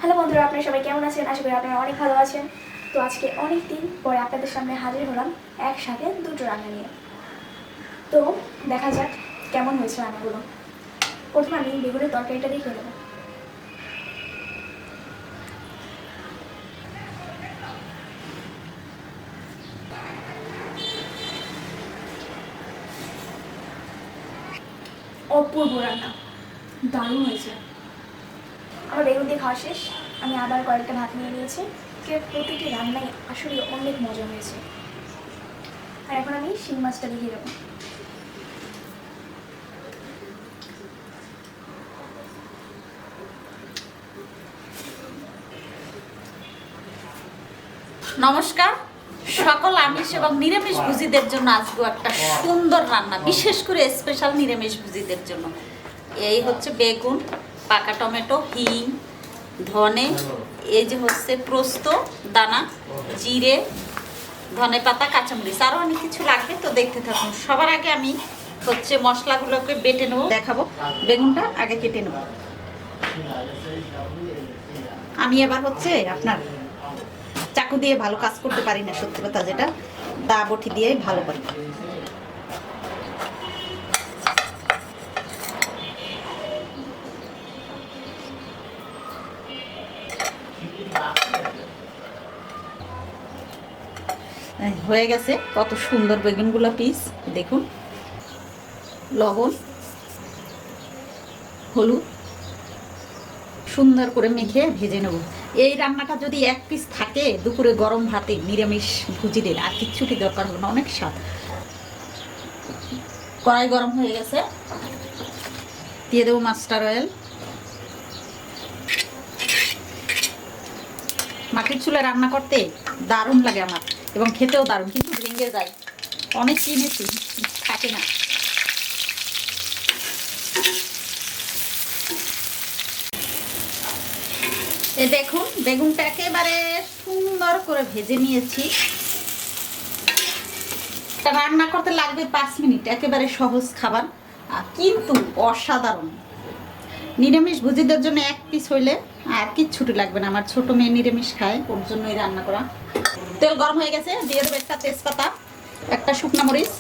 Hello বন্ধুরা, আপনারা সবাই কেমন আছেন? আশা করি আপনারা অনেক ভালো আছেন। তো আজকে অনেক দিন পরে আপনাদের সামনে হাজির হলাম একসাথে দুটো রান্না নিয়ে। তো দেখা যাক কেমন হয়েছে রান্নাগুলো। প্রথমে আমি বেগুনের তরকারিটা দিয়ে খেয়ে নেবো। অপূর্ব রান্না, দারুণ হয়েছে। আমার বেগুন দিয়ে খাওয়া শেষ। আমি আবার কয়েকটা ভাত নিয়ে নিয়েছি। প্রতিটি রান্নাই আসলে অনেক মজা হয়েছে। আর এখন আমি শিং মাছটা দিয়ে দেবো। নমস্কার সকল আমিষ এবং নিরামিষ ভুজিদের জন্য আজকে একটা সুন্দর রান্না, বিশেষ করে স্পেশাল নিরামিষ ভুজিদের জন্য। এই হচ্ছে বেগুন, পাকা টমেটো, হিং, ধনে, এই যে হচ্ছে পোস্ত দানা, জিরে, ধনে পাতা, কাঁচামরিচ, আরও অনেক কিছু লাগবে। তো দেখতে থাকুন। সবার আগে আমি হচ্ছে মশলাগুলোকে বেটে নেবো, দেখাবো। বেগুনটা আগে কেটে নেব। আমি এবার হচ্ছে আপনার চাকু দিয়ে ভালো কাজ করতে পারি না, সত্যি কথা যেটা, দা বটি দিয়ে ভালো পারি। হয়ে গেছে। কত সুন্দর বেগুনগুলো পিস দেখুন। লবণ, হলুদ সুন্দর করে মেখে ভেজে নেব। এই রান্নাটা যদি এক পিস থাকে দুপুরে গরম ভাতে নিরামিষ ভুজিদের আর কিচ্ছুটি দরকার হবে না, অনেক স্বাদ। কড়াই গরম হয়ে গেছে, দিয়ে দেবো মাস্টার অয়েল। মাটির চুলায় রান্না করতে দারুণ লাগে আমার, এবং খেতেও দারুণ, কিন্তু ভেঙে যায়। অনেক কিনেছি, থাকে না। এই দেখুন বেগুনটা একেবারে সুন্দর করে ভেজে নিয়েছি। রান্না করতে লাগবে 5 মিনিট, একেবারে সহজ খাবার কিন্তু অসাধারণ। নিরামিষ ভুজিদের জন্য এক পিস হইলে আর কিচ্ছুটি লাগবে না। আমার ছোট মেয়ে নিরামিষ খায়, ওর জন্যই রান্না করা। তেল গরম হয়ে গেছে, দিয়ে দেবো একটা তেজপাতা, একটা শুকনা মরিচ,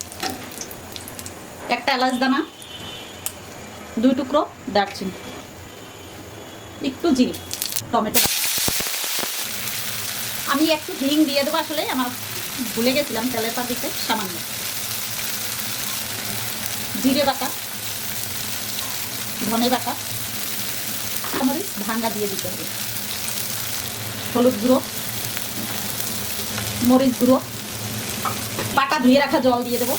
একটা এলাচ দানা, 2 টুকরো দারচিনি, একটু জিরে, টমেটো। আমি একটু হিং দিয়ে দেবো, আসলে আমার ভুলে গেছিলাম তেলের পাতিতে সামান্য। জিরে বাটা, ধনে বাটা, মরিচ ভাঙা দিয়ে দিতে হবে, হলুদ গুঁড়ো, মরিচ গুঁড়ো, বাটা ধুয়ে রাখা জল দিয়ে দেবো।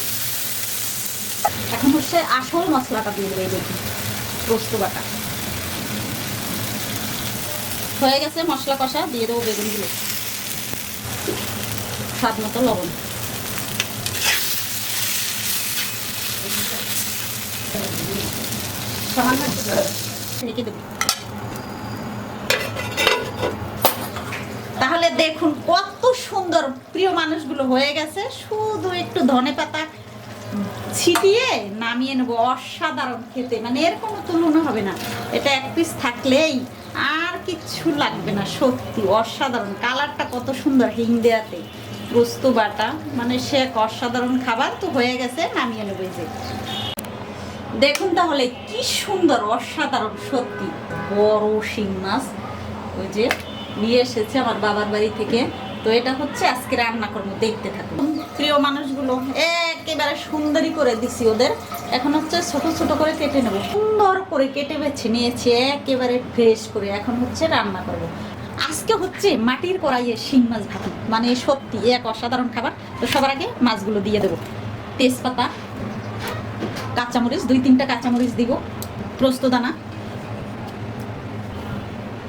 এখন হচ্ছে আসল মশলাটা দিয়ে দেবো। এই দেখুন পোস্ত বাটা হয়ে গেছে। মশলা কষা, দিয়ে দেবো বেগুনগুলো, স্বাদ মতো লবণ। সামান্য রেখে দেবো। তাহলে দেখুন কত সুন্দর প্রিয় মানুষগুলো হয়ে গেছে। শুধু একটু ধনেপাতা ছিটিয়ে নামিয়ে নেবো। অসাধারণ খেতে, মানে এর কোনো তুলনা হবে না। এটা এক পিস থাকলেই আর কিচ্ছু লাগবে না, সত্যি অসাধারণ। কালারটা কত সুন্দর হিং দেওয়াতে, পোস্ত বাটা, মানে সে এক অসাধারণ খাবার। তো হয়ে গেছে, নামিয়ে নেবো। যে দেখুন তাহলে কি সুন্দর, অসাধারণ সত্যি। বড় শিং মাছ ওই যে নিয়ে এসেছে আমার বাবার বাড়ি থেকে। তো এটা হচ্ছে আজকে রান্না করবো, দেখতে থাকুন। প্রিয় মানুষগুলো একেবারে সুন্দরী করে দিছি ওদের। এখন হচ্ছে ছোট ছোট করে কেটে নেবো, সুন্দর করে কেটে বেছে নিয়েছি একেবারে ফ্রেশ করে। এখন হচ্ছে রান্না করব। আজকে হচ্ছে মাটির কড়াইয়ে শিং মাছ ভাজি, মানে সত্যি এক অসাধারণ খাবার। তো সবার আগে মাছগুলো দিয়ে দেবো। তেজপাতা, কাঁচামরিচ, 2-3টা কাঁচামরিচ দিব, পোস্ত দানা,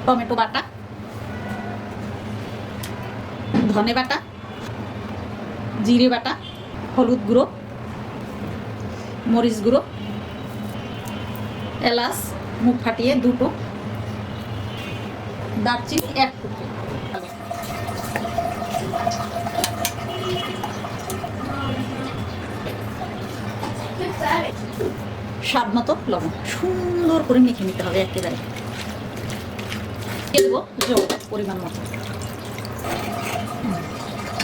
টমেটো বাটা, ধনে বাটা, জিরে বাটা, হলুদ গুঁড়ো, মরিচ গুঁড়ো, এলাচ মুখ ফাটিয়ে 2টো, দারচিনি 1 টুকরো, স্বাদ মতো লবণ। সুন্দর করে মেখে নিতে হবে একেবারে। দিয়ে দেবো জল পরিমাণ মতো।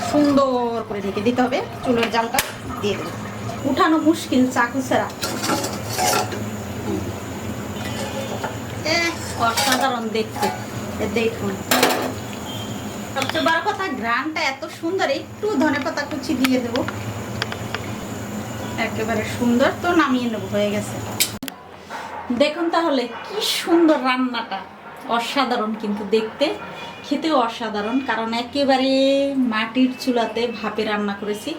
সুন্দর করে ঢেকে দিতে হবে, চুলের জালটা দিয়ে দেবো। উঠানো মুশকিল চাকু ছাড়া। অসাধারণ দেখতে, দেখুন। সবচেয়ে বড় কথা, ঘ্রাণটা এত সুন্দর। একটু ধনেপাতা কুচি দিয়ে দেবো, একেবারে সুন্দর। তো নামিয়ে নেবো, হয়ে গেছে। দেখুন তাহলে কি সুন্দর রান্নাটা, অসাধারণ কিন্তু দেখতে, খেতেও অসাধারণ। কারণ একেবারে মাটির চুলাতে ভাপে রান্না করেছি।